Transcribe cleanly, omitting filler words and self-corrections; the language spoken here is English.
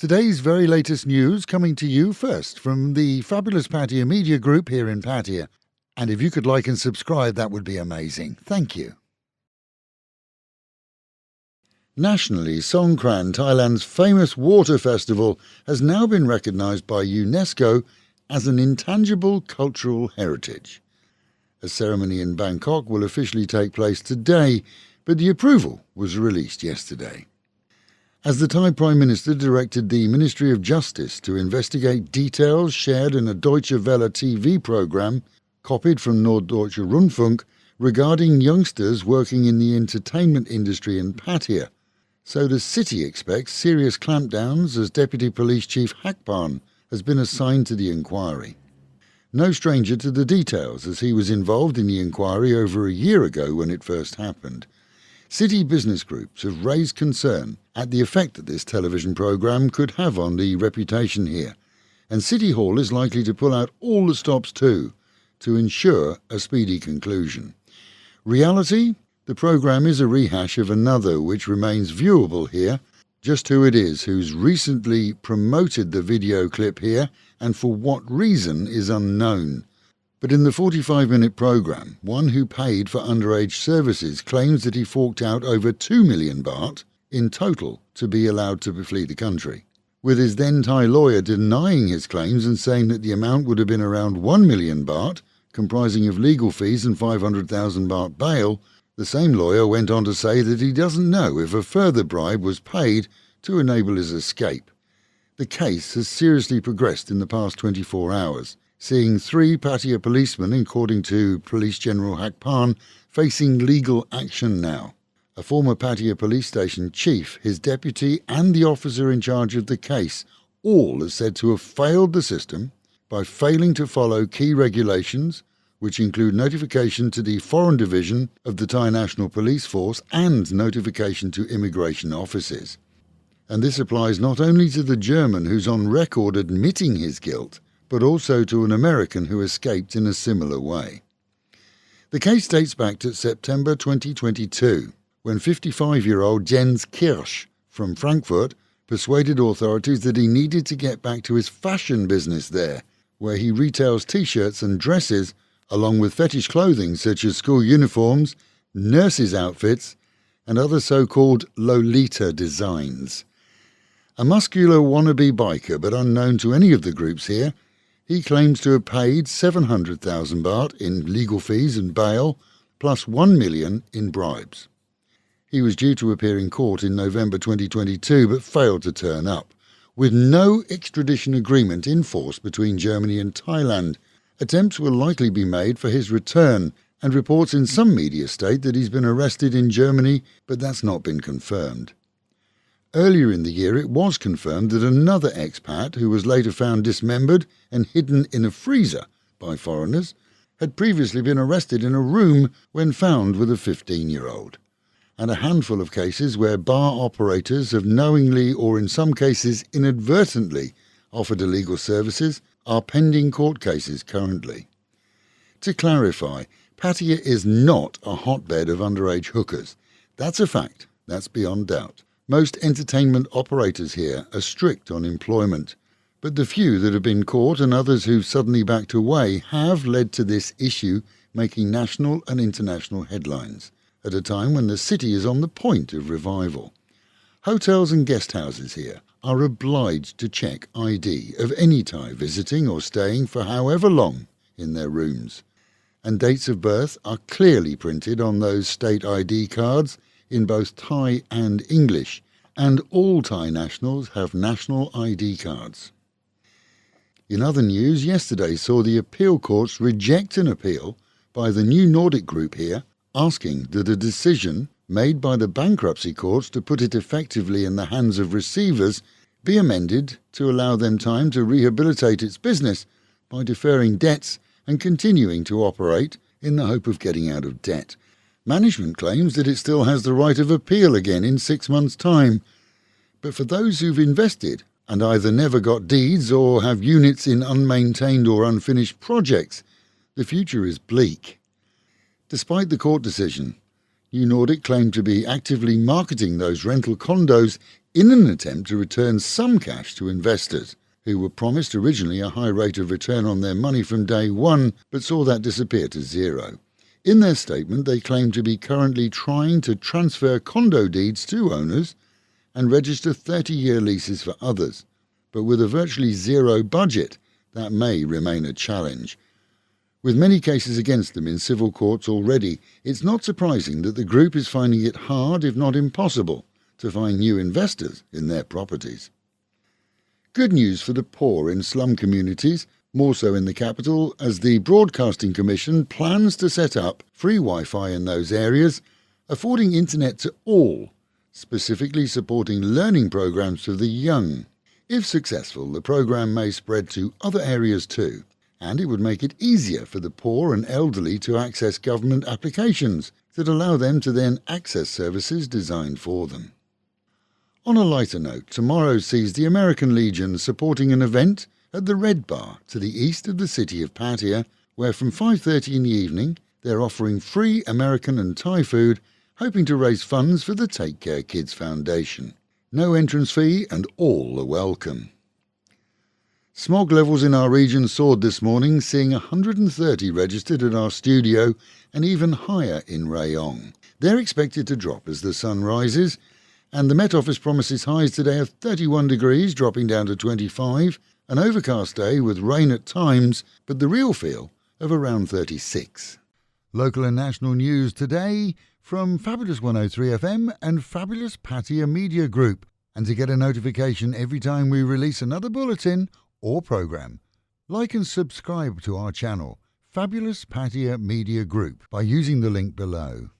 Today's very latest news coming to you first from the fabulous Pattaya Media Group here in Pattaya. And if you could like and subscribe, that would be amazing. Thank you. Nationally, Songkran, Thailand's famous water festival, has now been recognised by Unesco as an intangible cultural heritage. A ceremony in Bangkok will officially take place today, but the approval was released yesterday. As the Thai Prime Minister directed the Ministry of Justice to investigate details shared in a Deutsche Welle TV programme, copied from Norddeutsche Rundfunk, regarding youngsters working in the entertainment industry in Pattaya. So the city expects serious clampdowns as Deputy Police Chief Hakpan has been assigned to the inquiry. No stranger to the details, as he was involved in the inquiry over a year ago when it first happened. City business groups have raised concern at the effect that this television programme could have on the reputation here, and City Hall is likely to pull out all the stops too, to ensure a speedy conclusion. Reality? The programme is a rehash of another which remains viewable here. Just who it is who's recently promoted the video clip here and for what reason is unknown. But in the 45-minute programme, one who paid for underage services claims that he forked out over 2 million baht in total to be allowed to flee the country, with his then Thai lawyer denying his claims and saying that the amount would have been around 1 million baht, comprising of legal fees and 500,000 baht bail. The same lawyer went on to say that he doesn't know if a further bribe was paid to enable his escape. The case has seriously progressed in the past 24 hours, seeing 3 Pattaya policemen, according to Police General Hakpan, facing legal action now. A former Pattaya police station chief, his deputy and the officer in charge of the case all are said to have failed the system by failing to follow key regulations, which include notification to the Foreign Division of the Thai National Police Force and notification to immigration offices. And this applies not only to the German who's on record admitting his guilt, but also to an American who escaped in a similar way. The case dates back to September 2022, when 55-year-old Jens Kirsch from Frankfurt persuaded authorities that he needed to get back to his fashion business there, where he retails t-shirts and dresses, along with fetish clothing such as school uniforms, nurses' outfits, and other so-called Lolita designs. A muscular wannabe biker, but unknown to any of the groups here, he claims to have paid 700,000 baht in legal fees and bail, plus 1 million in bribes. He was due to appear in court in November 2022, but failed to turn up, with no extradition agreement in force between Germany and Thailand. Attempts will likely be made for his return, and reports in some media state that he's been arrested in Germany, but that's not been confirmed. Earlier in the year it was confirmed that another expat, who was later found dismembered and hidden in a freezer by foreigners, had previously been arrested in a room when found with a 15-year-old. And a handful of cases where bar operators have knowingly or in some cases inadvertently offered illegal services are pending court cases currently. To clarify, Pattaya is not a hotbed of underage hookers. That's a fact, that's beyond doubt. Most entertainment operators here are strict on employment, but the few that have been caught and others who've suddenly backed away have led to this issue making national and international headlines, at a time when the city is on the point of revival. Hotels and guest houses here are obliged to check ID of any Thai visiting or staying for however long in their rooms, and dates of birth are clearly printed on those state ID cards in both Thai and English, and all Thai nationals have national ID cards. In other news, yesterday saw the appeal courts reject an appeal by the new Nordic group here, asking that a decision made by the bankruptcy courts to put it effectively in the hands of receivers be amended to allow them time to rehabilitate its business by deferring debts and continuing to operate in the hope of getting out of debt. Management claims that it still has the right of appeal again in 6 months' time, but for those who've invested and either never got deeds or have units in unmaintained or unfinished projects, the future is bleak. Despite the court decision, New Nordic claimed to be actively marketing those rental condos in an attempt to return some cash to investors, who were promised originally a high rate of return on their money from day one, but saw that disappear to zero. In their statement, they claim to be currently trying to transfer condo deeds to owners and register 30-year leases for others, but with a virtually zero budget, that may remain a challenge. With many cases against them in civil courts already, it's not surprising that the group is finding it hard, if not impossible, to find new investors in their properties. Good news for the poor in slum communities, more so in the capital, as the Broadcasting Commission plans to set up free Wi-Fi in those areas, affording internet to all, specifically supporting learning programs for the young. If successful, the program may spread to other areas too, and it would make it easier for the poor and elderly to access government applications that allow them to then access services designed for them. On a lighter note, tomorrow sees the American Legion supporting an event at the Red Bar to the east of the city of Pattaya, where from 5:30 in the evening they're offering free American and Thai food, hoping to raise funds for the Take Care Kids Foundation. No entrance fee and all are welcome. Smog levels in our region soared this morning, seeing 130 registered at our studio and even higher in Rayong. They're expected to drop as the sun rises, and the Met Office promises highs today of 31 degrees, dropping down to 25, an overcast day with rain at times, but the real feel of around 36. Local and national news today from Fabulous 103 FM and Fabulous Pattaya Media Group. And to get a notification every time we release another bulletin or program, like and subscribe to our channel, Fabulous Pattaya Media Group, by using the link below.